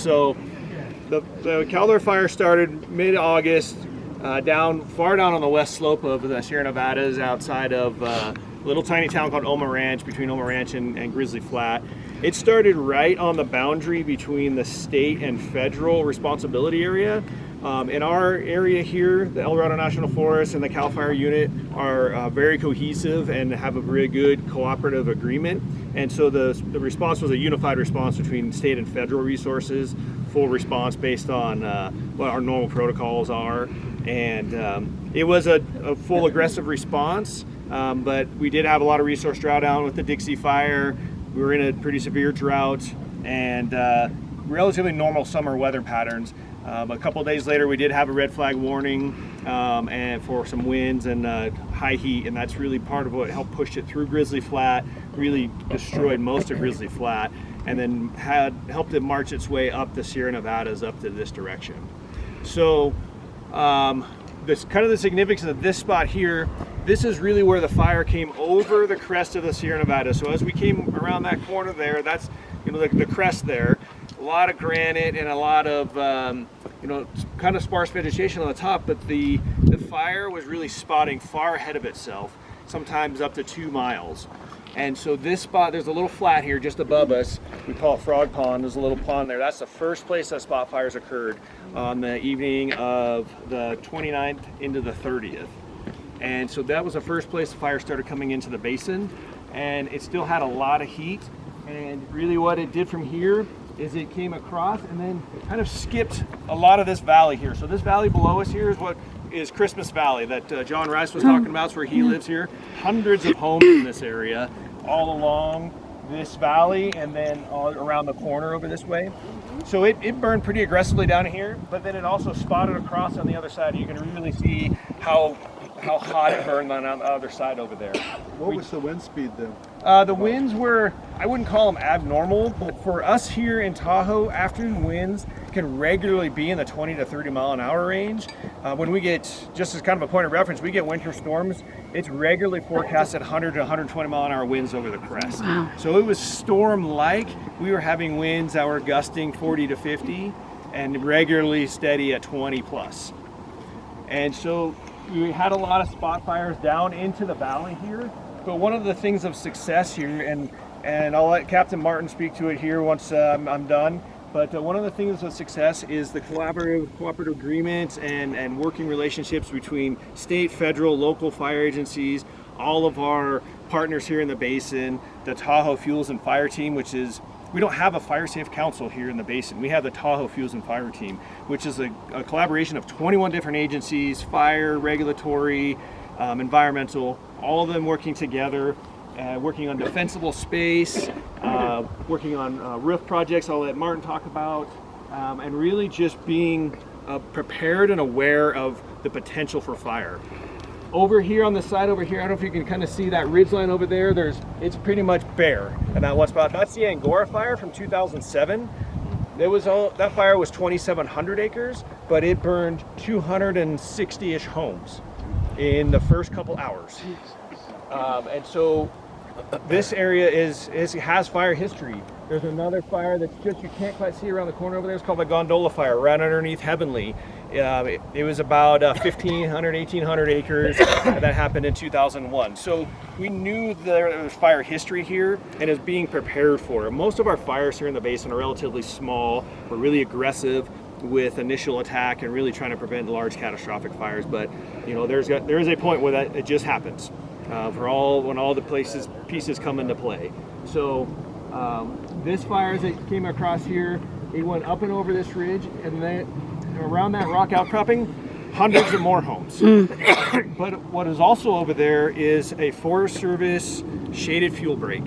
So the Caldor fire started mid-August, far down on the west slope of the Sierra Nevadas, outside of a little tiny town called Oma Ranch, between Oma Ranch and Grizzly Flat. It started right on the boundary between the state and federal responsibility area. In our area here, the El Dorado National Forest and the CAL FIRE unit are very cohesive and have a very good cooperative agreement. And so the response was a unified response between state and federal resources, full response based on what our normal protocols are. And it was a full aggressive response, but we did have a lot of resource drawdown with the Dixie Fire. We were in a pretty severe drought and relatively normal summer weather patterns. A couple of days later, we did have a red flag warning and for some winds and high heat, and that's really part of what helped push it through Grizzly Flat, really destroyed most of Grizzly Flat, and then helped it march its way up the Sierra Nevadas up to this direction. So this kind of the significance of this spot here, this is really where the fire came over the crest of the Sierra Nevada. So as we came around that corner there, that's the crest there, a lot of granite and a lot of kind of sparse vegetation on the top, but the fire was really spotting far ahead of itself, sometimes up to 2 miles. And so this spot, there's a little flat here just above us. We call it Frog Pond. There's a little pond there. That's the first place that spot fires occurred on the evening of the 29th into the 30th. And so that was the first place the fire started coming into the basin. And it still had a lot of heat. And really what it did from here is it came across and then kind of skipped a lot of this valley here. So this valley below us here is what is Christmas Valley that John Rice was talking about. It's where he lives here. Hundreds of homes in this area, all along this valley and then all around the corner over this way. So it burned pretty aggressively down here, but then it also spotted across on the other side. You can really see how hot it burned on the other side over there. What was the wind speed then? The winds were, I wouldn't call them abnormal, but for us here in Tahoe, afternoon winds can regularly be in the 20 to 30 mile an hour range. When we get, just as kind of a point of reference, we get winter storms, it's regularly forecast at 100 to 120 mile an hour winds over the crest. Wow. So it was storm-like. We were having winds that were gusting 40 to 50 and regularly steady at 20 plus. And so we had a lot of spot fires down into the valley here. But one of the things of success here, and I'll let Captain Martin speak to it here once I'm done, but one of the things of success is the cooperative agreements and working relationships between state, federal, local fire agencies, all of our partners here in the basin, the Tahoe Fuels and Fire Team, which is, we don't have a fire safe council here in the basin. We have the Tahoe Fuels and Fire Team, which is a collaboration of 21 different agencies, fire, regulatory, environmental, all of them working together, working on defensible space, working on roof projects I'll let Martin talk about, and really just being prepared and aware of the potential for fire. Over here on the side over here, I don't know if you can kind of see that ridgeline over there, it's pretty much bare in that one spot. That's the Angora fire from 2007. That fire was 2,700 acres, but it burned 260-ish homes in the first couple hours. And so this area has fire history. There's another fire that's just, you can't quite see around the corner over there. It's called the Gondola Fire, right underneath Heavenly. It was about 1,500, 1,800 acres, and that happened in 2001. So we knew there was fire history here and is being prepared for it. Most of our fires here in the basin are relatively small. We're really aggressive with initial attack and really trying to prevent large catastrophic fires. But there is a point where it just happens when all the pieces come into play. So this fire as it came across here, it went up and over this ridge, and then around that rock outcropping, hundreds of more homes. But what is also over there is a Forest Service shaded fuel break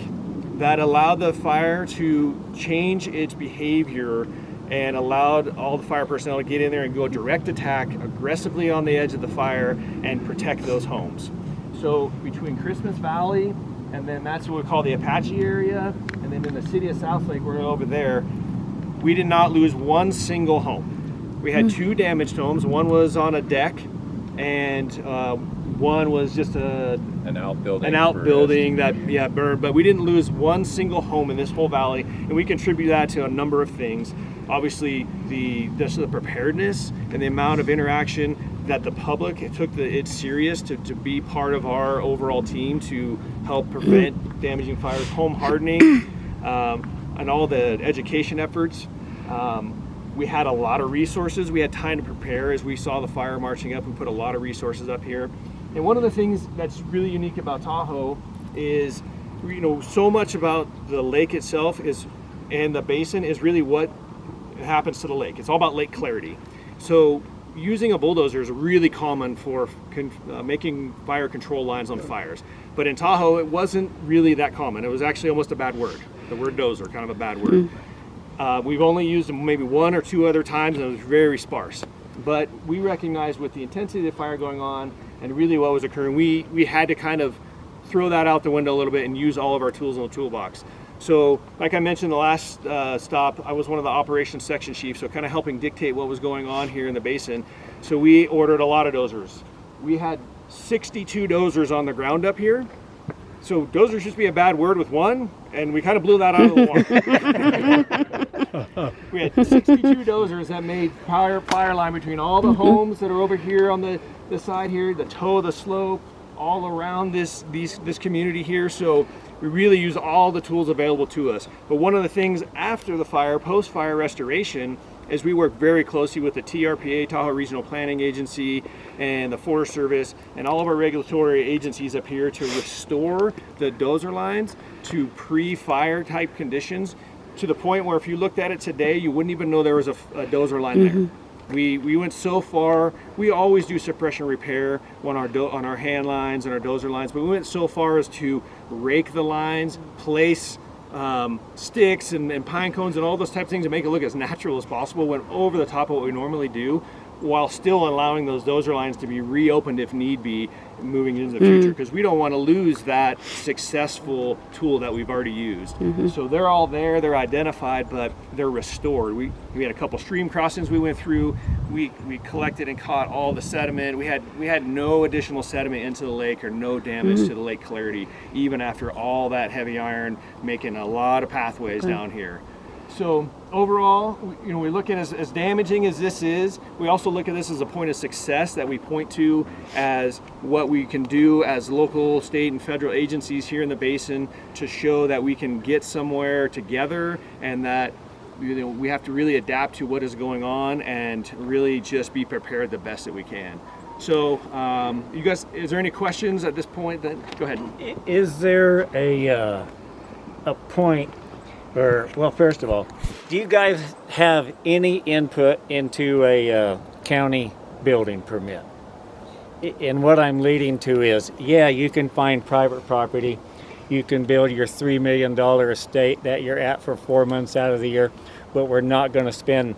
that allowed the fire to change its behavior and allowed all the fire personnel to get in there and go direct attack aggressively on the edge of the fire and protect those homes. So between Christmas Valley, and then that's what we call the Apache area, and then in the city of South Lake, we're over there, we did not lose one single home. We had 2 damaged homes. One was on a deck, and one was just an outbuilding that burned. But we didn't lose one single home in this whole valley, and we contribute that to a number of things. obviously the preparedness and the amount of interaction that the public took it serious to be part of our overall team to help prevent damaging fires, home hardening, and all the education efforts. We had a lot of resources. We had time to prepare as we saw the fire marching up. We put a lot of resources up here. And one of the things that's really unique about Tahoe is, so much about the lake itself and the basin is really what happens to the lake. It's all about lake clarity. So using a bulldozer is really common for making fire control lines on fires. But in Tahoe, it wasn't really that common. It was actually almost a bad word. The word dozer, kind of a bad word. We've only used them maybe one or two other times, and it was very sparse. But we recognized with the intensity of the fire going on and really what was occurring, we had to kind of throw that out the window a little bit and use all of our tools in the toolbox. So like I mentioned the last stop, I was one of the operations section chiefs, so kind of helping dictate what was going on here in the basin. So we ordered a lot of dozers. We had 62 dozers on the ground up here. So dozers used to be a bad word with one, and we kind of blew that out of the water. We had 62 dozers that made fire line between all the homes that are over here on the side here, the toe of the slope, all around this community here. So we really use all the tools available to us. But one of the things after the fire, post-fire restoration, is we work very closely with the TRPA, Tahoe Regional Planning Agency, and the Forest Service, and all of our regulatory agencies up here to restore the dozer lines to pre-fire type conditions, to the point where if you looked at it today, you wouldn't even know there was a dozer line there. We went so far. We always do suppression repair on our hand lines and our dozer lines, but we went so far as to rake the lines, place sticks and pine cones and all those types of things to make it look as natural as possible. Went over the top of what we normally do, while still allowing those dozer lines to be reopened if need be moving into the future, because we don't want to lose that successful tool that we've already used. So they're all there, they're identified, but they're restored. We had a couple stream crossings we went through. We collected and caught all the sediment. We had no additional sediment into the lake or no damage to the lake clarity, even after all that heavy iron making a lot of pathways down here. So overall, we look at it as damaging as this is. We also look at this as a point of success that we point to as what we can do as local, state, and federal agencies here in the basin to show that we can get somewhere together, and that we have to really adapt to what is going on and really just be prepared the best that we can. So, you guys, is there any questions at this point? Then go ahead. Is there a point? Well, first of all, do you guys have any input into a county building permit? And what I'm leading to is, you can find private property. You can build your $3 million estate that you're at for 4 months out of the year, but we're not going to spend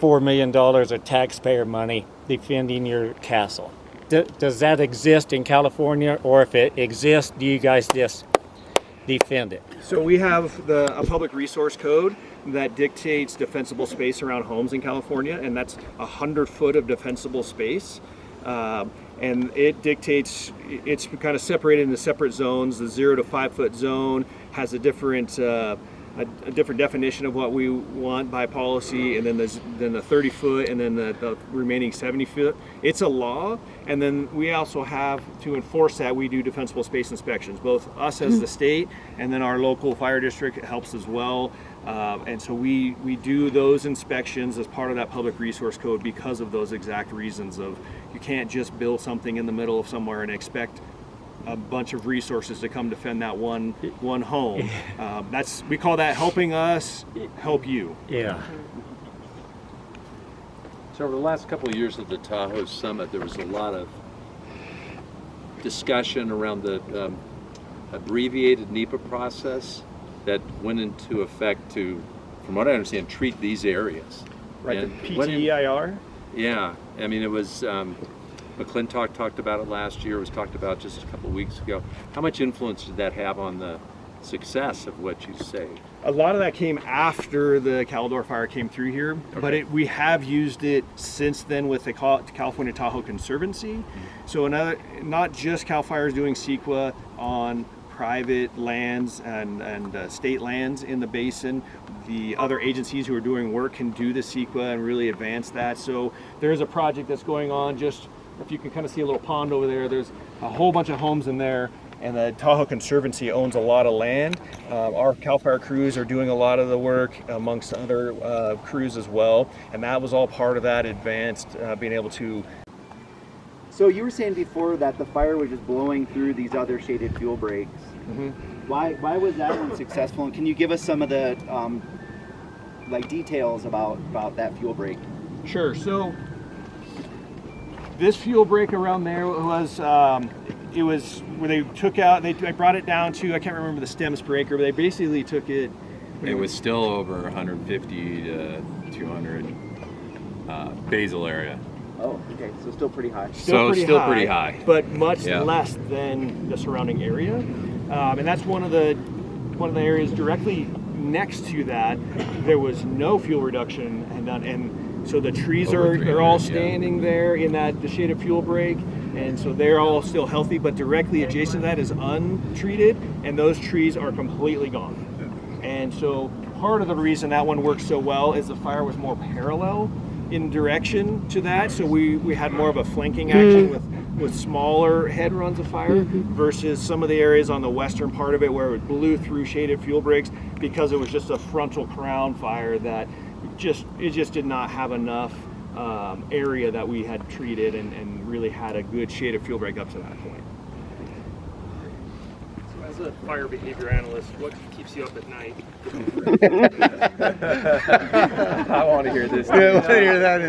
$4 million of taxpayer money defending your castle. Does that exist in California? Or if it exists, do you guys just defend it? So we have a public resource code that dictates defensible space around homes in California, and that's 100 foot of defensible space. And it dictates, it's kind of separated into separate zones. The 0 to 5 foot zone has a different definition of what we want by policy, and then the 30 foot, and then the remaining 70 foot. It's a law, and then we also have to enforce that. We do defensible space inspections, both us as the state, and then our local fire district helps as well. And so we do those inspections as part of that public resource code because of those exact reasons of you can't just build something in the middle of somewhere and expect a bunch of resources to come defend that one home. We call that helping us help you. Yeah. So over the last couple of years of the Tahoe Summit, there was a lot of discussion around the abbreviated NEPA process that went into effect to, from what I understand, treat these areas. Right, And the PTEIR? Yeah, I mean, it was, McClintock talked about it last year, it was talked about just a couple of weeks ago. How much influence did that have on the success of what you say? A lot of that came after the Caldor fire came through here, but we have used it since then with the California Tahoe Conservancy. So not just CAL FIRE is doing CEQA on private lands and state lands in the basin. The other agencies who are doing work can do the CEQA and really advance that. So there's a project that's going on, just if you can kind of see a little pond over there, there's a whole bunch of homes in there, and the Tahoe Conservancy owns a lot of land. Our CAL FIRE crews are doing a lot of the work amongst other crews as well, and that was all part of that advanced being able to. So you were saying before that the fire was just blowing through these other shaded fuel breaks. Mm-hmm. Why was that one successful? And can you give us some of the like details about that fuel break? Sure. So this fuel break around there was it was where they took out. They brought it down to, I can't remember the stems per acre, but they basically took it. It was still over 150 to 200 basal area. Oh, okay. So still pretty high. Still pretty high, but much Yeah. less than the surrounding area. And that's one of the areas directly next to that. There was no fuel reduction and none, and so the trees they're all standing there in the shaded fuel break, and so they're all still healthy. But directly adjacent to that is untreated, and those trees are completely gone. And so part of the reason that one worked so well is the fire was more parallel in direction to that, so we had more of a flanking action with smaller head runs of fire versus some of the areas on the western part of it where it blew through shaded fuel breaks, because it was just a frontal crown fire that it just did not have enough area that we had treated and really had a good shaded fuel break up to that point. As a fire behavior analyst, what keeps you up at night? I want to hear this. Yeah, I want to hear that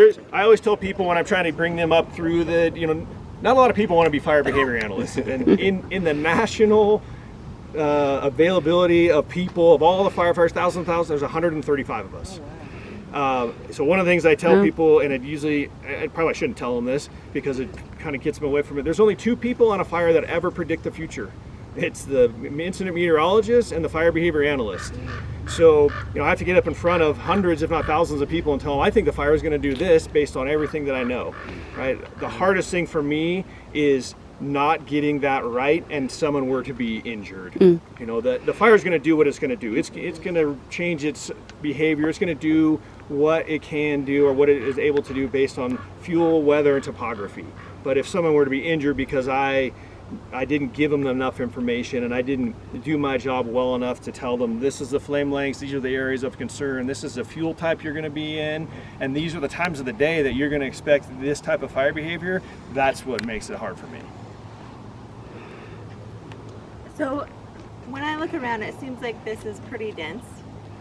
in I always tell people when I'm trying to bring them up through not a lot of people want to be fire behavior analysts. And in the national availability of people, of all the firefighters, thousands, there's 135 of us. So one of the things I tell people, and I probably shouldn't tell them this because it kind of gets them away from it. There's only two people on a fire that ever predict the future. It's the incident meteorologist and the fire behavior analyst. So, I have to get up in front of hundreds, if not thousands of people and tell them, I think the fire is going to do this based on everything that I know, right? The hardest thing for me is not getting that right and someone were to be injured. The fire is going to do what it's going to do. It's going to change its behavior. It's going to do what it can do or what it is able to do based on fuel, weather, and topography. But if someone were to be injured because I didn't give them enough information and I didn't do my job well enough to tell them this is the flame lengths, these are the areas of concern, this is the fuel type you're going to be in, and these are the times of the day that you're going to expect this type of fire behavior, that's what makes it hard for me. So when I look around, it seems like this is pretty dense,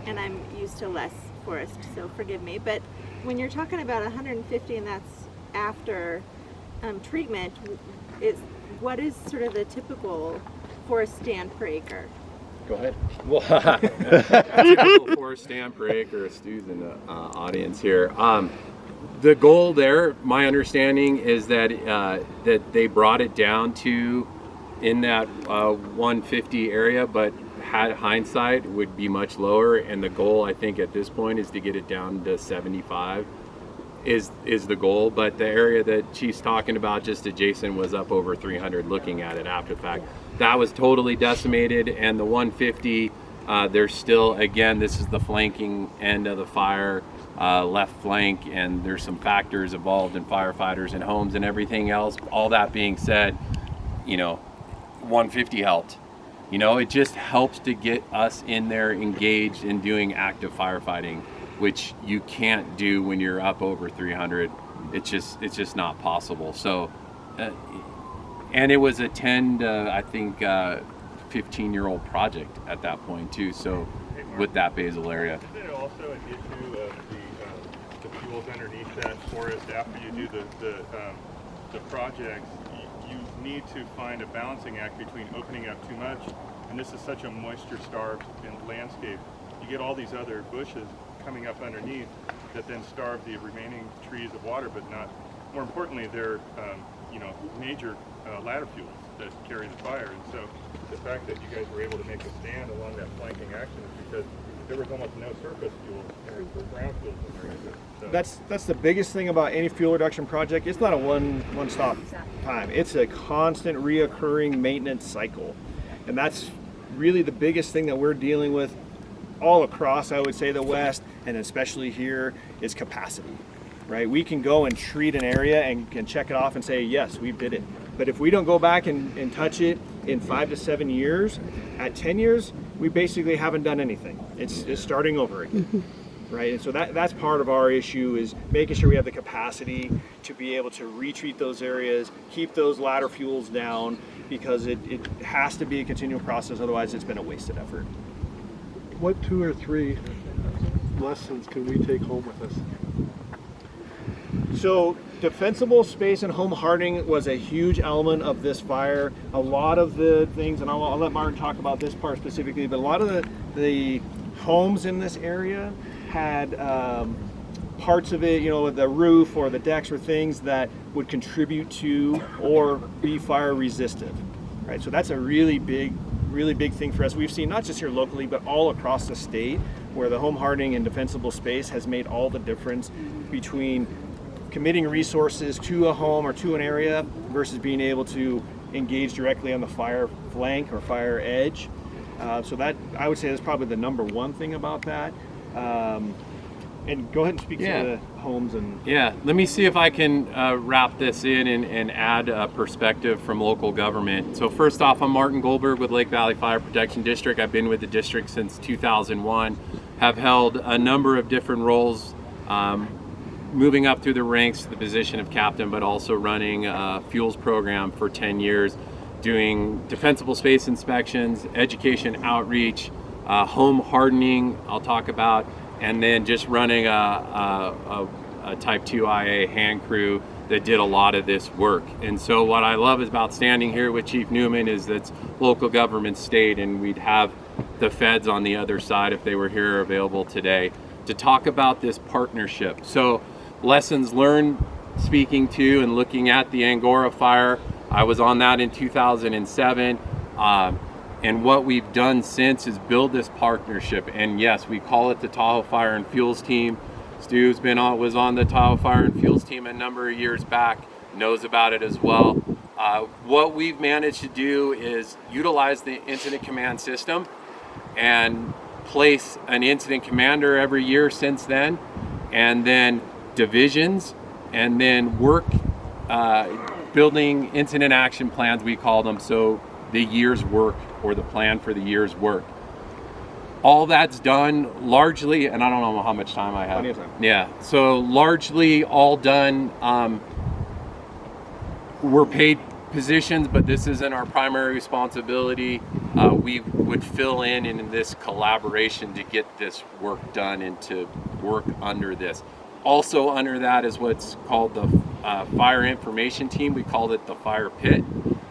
and I'm used to less forest, so forgive me. But when you're talking about 150 and that's after treatment, what is sort of the typical forest stand per acre? Go ahead. Typical forest stand per acre. Stu's in the audience here. The goal there, my understanding, is that that they brought it down to in that 150 area, but had hindsight would be much lower. And the goal, I think, at this point is to get it down to 75. Is the goal, but the area that Chief's talking about just adjacent was up over 300 looking at it after the fact. That was totally decimated, and the 150, there's still, again, this is the flanking end of the fire, left flank, and there's some factors involved in firefighters and homes and everything else. All that being said, 150 helped. It just helps to get us in there engaged in doing active firefighting, which you can't do when you're up over 300. It's just not possible. So, and it was a 10 to, I think, 15-year-old project at that point too. So, with that basal area. Is there also an issue of the fuels underneath that forest after you do the projects? You need to find a balancing act between opening up too much, and this is such a moisture-starved landscape. You get all these other bushes coming up underneath that then starve the remaining trees of water, but not, more importantly, they're major ladder fuels that carry the fire. And so the fact that you guys were able to make a stand along that flanking action is because there was almost no surface fuel or ground fuels in there either. So That's the biggest thing about any fuel reduction project. It's not a one-stop time. It's a constant reoccurring maintenance cycle. And that's really the biggest thing that we're dealing with all across, I would say, the West, and especially here, is capacity, right? We can go and treat an area and can check it off and say, yes, we did it. But if we don't go back and touch it in 5 to 7 years, at 10 years, we basically haven't done anything. It's starting over again, right? And so that's part of our issue, is making sure we have the capacity to be able to retreat those areas, keep those ladder fuels down, because it has to be a continual process, otherwise it's been a wasted effort. What 2 or 3 lessons can we take home with us? So defensible space and home hardening was a huge element of this fire. A lot of the things, and I'll let Martin talk about this part specifically, but a lot of the homes in this area had parts of it, the roof or the decks or things that would contribute to or be fire resistant, right? So that's a really big thing for us. We've seen not just here locally, but all across the state, where the home hardening and defensible space has made all the difference between committing resources to a home or to an area versus being able to engage directly on the fire flank or fire edge. So that, I would say, that's probably the number one thing about that. And go ahead and speak to the homes and... Yeah, let me see if I can wrap this in and add a perspective from local government. So first off, I'm Martin Goldberg with Lake Valley Fire Protection District. I've been with the district since 2001, have held a number of different roles, moving up through the ranks to the position of captain, but also running a fuels program for 10 years, doing defensible space inspections, education outreach, home hardening, I'll talk about, and then just running a Type 2 IA hand crew that did a lot of this work. And so what I love about standing here with Chief Newman is that's local government state, and we'd have the feds on the other side if they were here available today to talk about this partnership. So lessons learned, speaking to and looking at the Angora fire, I was on that in 2007. And what we've done since is build this partnership. And yes, we call it the Tahoe Fire and Fuels Team. Stu's was on the Tahoe Fire and Fuels Team a number of years back, knows about it as well. What we've managed to do is utilize the incident command system and place an incident commander every year since then, and then divisions, and then work building incident action plans, we call them, so the year's work or the plan for the year's work. All that's done largely, and I don't know how much time I have. Plenty of time. Yeah, so largely all done. We're paid positions, but this isn't our primary responsibility. We would fill in this collaboration to get this work done and to work under this. Also under that is what's called the Fire Information Team. We called it the Fire Pit.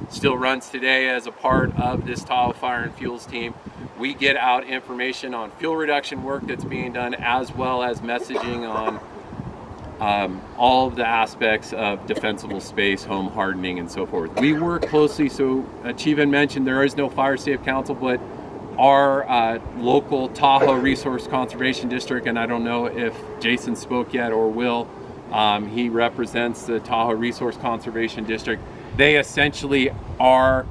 Still runs today as a part of this Tahoe Fire and Fuels Team. We get out information on fuel reduction work that's being done, as well as messaging on all of the aspects of defensible space, home hardening, and so forth. We work closely, so Chief had mentioned there is no Fire Safe Council, but our local Tahoe Resource Conservation District, and I don't know if Jason spoke yet or will, he represents the Tahoe Resource Conservation District. They essentially are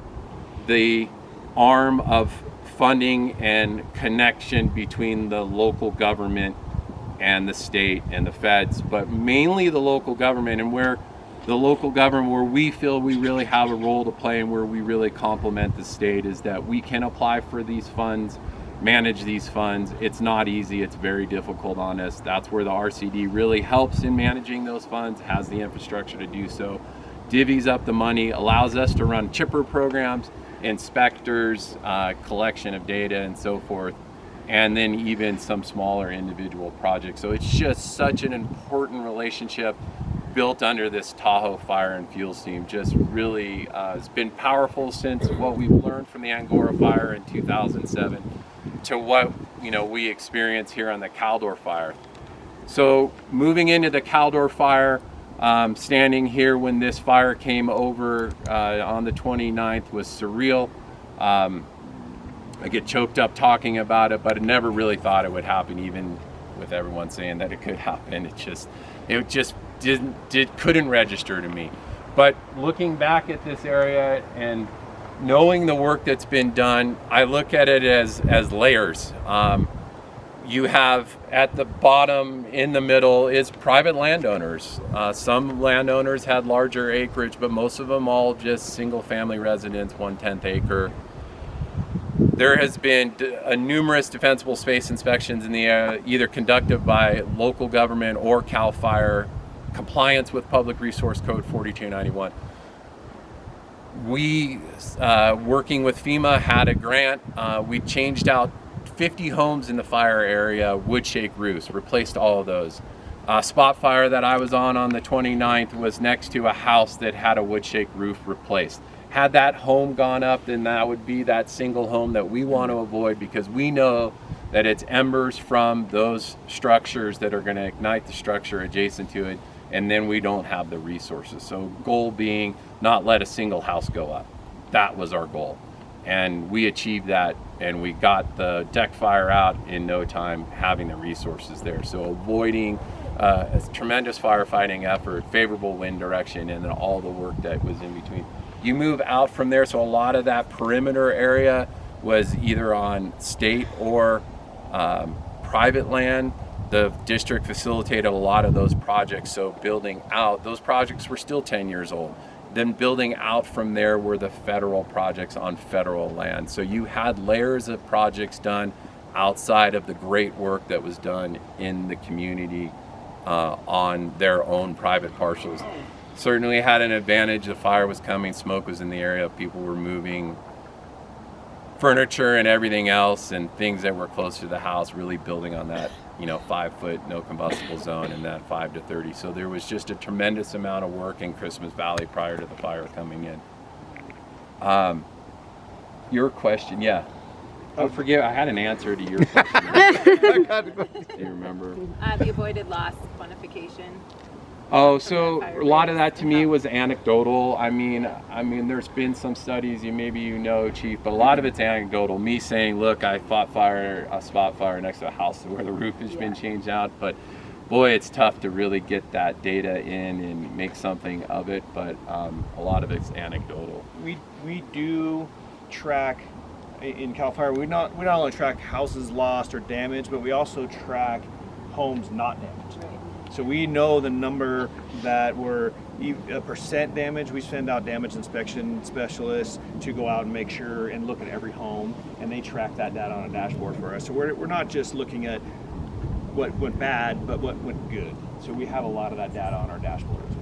the arm of funding and connection between the local government and the state and the feds, but mainly the local government, and where we feel we really have a role to play and where we really complement the state is that we can apply for these funds, manage these funds. It's not easy, it's very difficult on us. That's where the RCD really helps in managing those funds, has the infrastructure to do so, divvies up the money, allows us to run chipper programs, inspectors, collection of data, and so forth, and then even some smaller individual projects. So it's just such an important relationship built under this Tahoe Fire and Fuels Team. Just really has been powerful since what we've learned from the Angora fire in 2007 to what we experience here on the Caldor fire. So moving into the Caldor fire, standing here when this fire came over on the 29th was surreal. I get choked up talking about it, but I never really thought it would happen, even with everyone saying that it could happen. It just couldn't register to me. But looking back at this area and knowing the work that's been done, I look at it as layers. You have at the bottom, in the middle, is private landowners. Some landowners had larger acreage, but most of them all just single family residents, 1/10 acre. There has been numerous defensible space inspections in the area, either conducted by local government or CAL FIRE, compliance with Public Resource Code 4291. We, working with FEMA, had a grant. We changed out 50 homes in the fire area, wood shake roofs, replaced all of those. Spot fire that I was on the 29th was next to a house that had a wood shake roof replaced. Had that home gone up, then that would be that single home that we want to avoid, because we know that it's embers from those structures that are going to ignite the structure adjacent to it, and then we don't have the resources. So goal being not let a single house go up. That was our goal. And we achieved that, and we got the deck fire out in no time, having the resources there. So avoiding a tremendous firefighting effort, favorable wind direction, and then all the work that was in between. You move out from there, so a lot of that perimeter area was either on state or private land. The district facilitated a lot of those projects, so building out, those projects were still 10 years old. Then building out from there were the federal projects on federal land. So you had layers of projects done outside of the great work that was done in the community on their own private parcels. Certainly had an advantage. The fire was coming, smoke was in the area, people were moving furniture and everything else, and things that were close to the house, really building on that 5 foot no combustible zone and that 5 to 30. So there was just a tremendous amount of work in Christmas Valley prior to the fire coming in. Your question, yeah. Oh, forgive, I had an answer to your question. Do you remember? The avoided loss quantification. Oh, so a lot of that to me was anecdotal. I mean, there's been some studies, maybe Chief, but a lot of it's anecdotal. Me saying, look, I fought a spot fire next to a house where the roof has been changed out, but boy, it's tough to really get that data in and make something of it, but a lot of it's anecdotal. We do track, in CAL FIRE, we not only track houses lost or damaged, but we also track homes not damaged. So we know the number that were a percent damage. We send out damage inspection specialists to go out and make sure and look at every home, and they track that data on a dashboard for us. So we're not just looking at what went bad, but what went good. So we have a lot of that data on our dashboard as well.